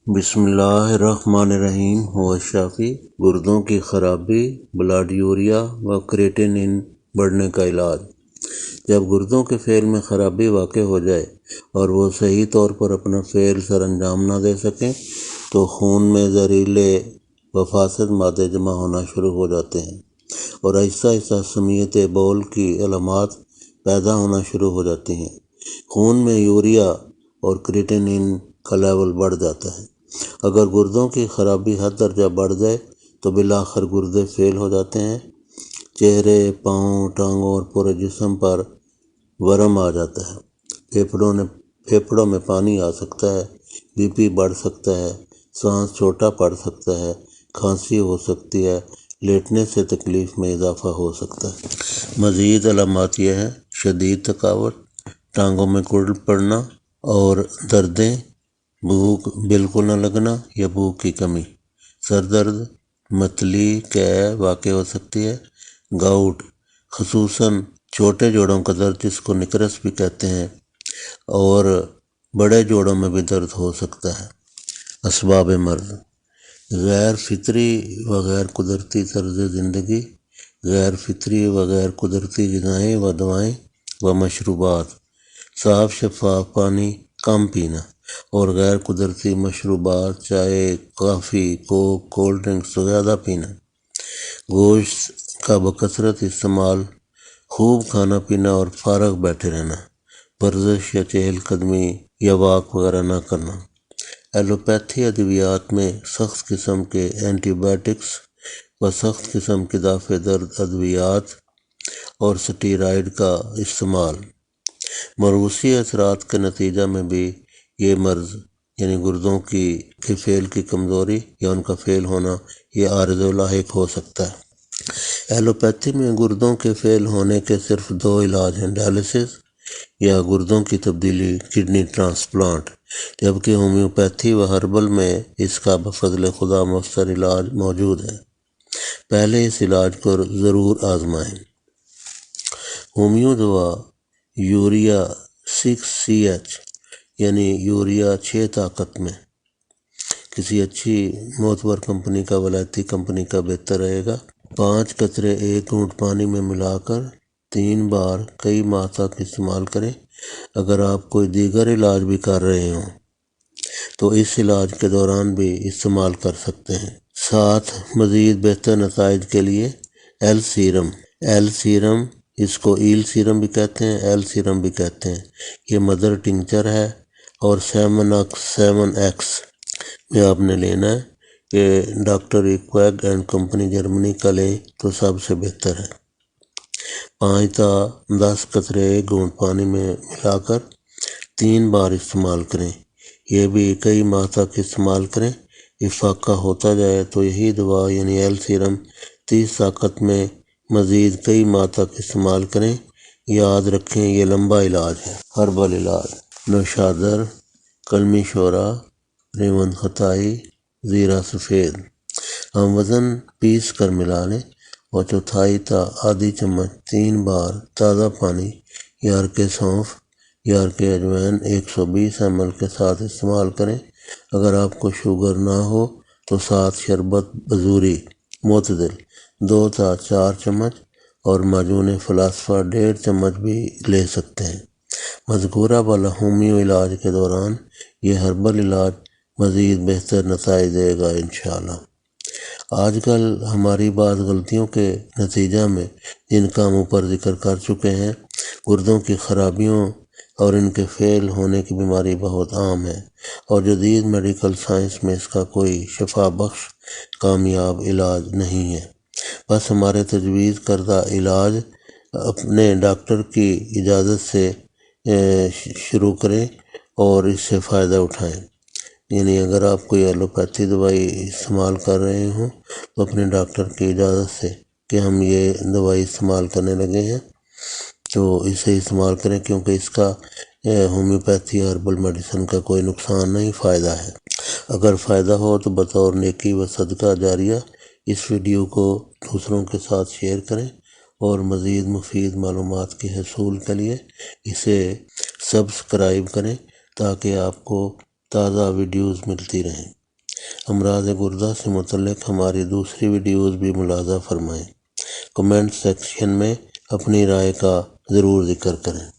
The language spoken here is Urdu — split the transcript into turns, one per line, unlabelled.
بسم اللہ الرحمن الرحیم ہوا شافی گردوں کی خرابی بلڈ یوریا و کریٹینن بڑھنے کا علاج۔ جب گردوں کے فعل میں خرابی واقع ہو جائے اور وہ صحیح طور پر اپنا فعل سر انجام نہ دے سکیں تو خون میں زہریلے و فاسد مادے جمع ہونا شروع ہو جاتے ہیں اور آہستہ آہستہ سمیت بول کی علامات پیدا ہونا شروع ہو جاتی ہیں۔ خون میں یوریا اور کریٹینن کا لیول بڑھ جاتا ہے۔ اگر گردوں کی خرابی حد درجہ بڑھ جائے تو بالآخر گردے فیل ہو جاتے ہیں۔ چہرے، پاؤں، ٹانگوں اور پورے جسم پر ورم آ جاتا ہے۔ پھیپھڑوں میں پانی آ سکتا ہے، بی پی بڑھ سکتا ہے، سانس چھوٹا پڑ سکتا ہے، کھانسی ہو سکتی ہے، لیٹنے سے تکلیف میں اضافہ ہو سکتا ہے۔ مزید علامات یہ ہیں: شدید تھکاوٹ، ٹانگوں میں کڑ پڑنا اور دردیں، بھوک بالکل نہ لگنا یا بھوک کی کمی، سر درد، متلی قے واقع ہو سکتی ہے، گاؤٹ خصوصاً چھوٹے جوڑوں کا درد جس کو نکرس بھی کہتے ہیں اور بڑے جوڑوں میں بھی درد ہو سکتا ہے۔ اسباب مرض: غیر فطری و غیر قدرتی طرز زندگی، غیر فطری و غیر قدرتی غذائیں و دوائیں و مشروبات، صاف شفاف پانی کم پینا اور غیر قدرتی مشروبات چائے، کافی، کوک، کولڈ ڈرنکس زیادہ پینا، گوشت کا بکثرت استعمال، خوب کھانا پینا اور فارغ بیٹھے رہنا، ورزش یا چہل قدمی یا واک وغیرہ نہ کرنا۔ ایلوپیتھی ادویات میں سخت قسم کے اینٹی بائیوٹکس و سخت قسم کے دافع درد ادویات اور سٹیرائڈ کا استعمال۔ موروثی اثرات کے نتیجہ میں بھی یہ مرض یعنی گردوں کے فعل کی کمزوری یا ان کا فیل ہونا یہ عارض و لاحق ہو سکتا ہے۔ ایلوپیتھی میں گردوں کے فیل ہونے کے صرف دو علاج ہیں: ڈائلسس یا گردوں کی تبدیلی، کڈنی ٹرانسپلانٹ، جبکہ ہومیوپیتھی و ہربل میں اس کا بفضل خدا مؤثر علاج موجود ہے۔ پہلے اس علاج کو ضرور آزمائیں۔ ہومیو دوا یوریا 6CH یعنی یوریا 6 طاقت میں کسی اچھی معتبر کمپنی کا، ولایتی کمپنی کا بہتر رہے گا۔ 5 قطرے 1 گھونٹ پانی میں ملا کر 3 بار کئی ماہ تک استعمال کریں۔ اگر آپ کوئی دیگر علاج بھی کر رہے ہوں تو اس علاج کے دوران بھی استعمال کر سکتے ہیں۔ ساتھ مزید بہتر نتائج کے لیے ایل سیرم، اس کو ایل سیرم بھی کہتے ہیں، ایل سیرم بھی کہتے ہیں، یہ مدر ٹنکچر ہے اور 7X میں آپ نے لینا ہے کہ ڈاکٹر ایکویگ اینڈ کمپنی جرمنی کا لیں تو سب سے بہتر ہے۔ 5 تا 10 قطرے 1 گھونٹ پانی میں ملا کر 3 بار استعمال کریں۔ یہ بھی کئی ماہ تک استعمال کریں۔ افاقہ ہوتا جائے تو یہی دوا یعنی ایل سیرم 30 طاقت میں مزید کئی ماہ تک استعمال کریں۔ یاد رکھیں یہ لمبا علاج ہے۔ ہربل علاج: نوشادر، کلمی شورا، ریون ختائی، زیرہ سفید۔ ہم وزن پیس کر ملا لیں اور چوتھائی تا آدھی چمچ 3 بار تازہ پانی یار کے سونف، یار کے اجوائن 120 ml کے ساتھ استعمال کریں۔ اگر آپ کو شوگر نہ ہو تو ساتھ شربت بزوری معتدل 2 تا 4 چمچ اور معجون فلاسفہ 1.5 چمچ بھی لے سکتے ہیں۔ مذکورہ والا ہومیو علاج کے دوران یہ ہربل علاج مزید بہتر نتائج دے گا انشاءاللہ۔ آج کل ہماری بعض غلطیوں کے نتیجہ میں جن کا ہم اوپر ذکر کر چکے ہیں، گردوں کی خرابیوں اور ان کے فیل ہونے کی بیماری بہت عام ہے اور جدید میڈیکل سائنس میں اس کا کوئی شفا بخش کامیاب علاج نہیں ہے۔ بس ہمارے تجویز کردہ علاج اپنے ڈاکٹر کی اجازت سے شروع کریں اور اس سے فائدہ اٹھائیں۔ یعنی اگر آپ کوئی ایلوپیتھی دوائی استعمال کر رہے ہوں تو اپنے ڈاکٹر کی اجازت سے کہ ہم یہ دوائی استعمال کرنے لگے ہیں تو اسے استعمال کریں، کیونکہ اس کا ہومیوپیتھی ہربل میڈیسن کا کوئی نقصان نہیں، فائدہ ہے۔ اگر فائدہ ہو تو بطور نیکی و صدقہ جاریہ اس ویڈیو کو دوسروں کے ساتھ شیئر کریں اور مزید مفید معلومات کے حصول کے لیے اسے سبسکرائب کریں تاکہ آپ کو تازہ ویڈیوز ملتی رہیں۔ امراض گردہ سے متعلق ہماری دوسری ویڈیوز بھی ملاحظہ فرمائیں۔ کمنٹ سیکشن میں اپنی رائے کا ضرور ذکر کریں۔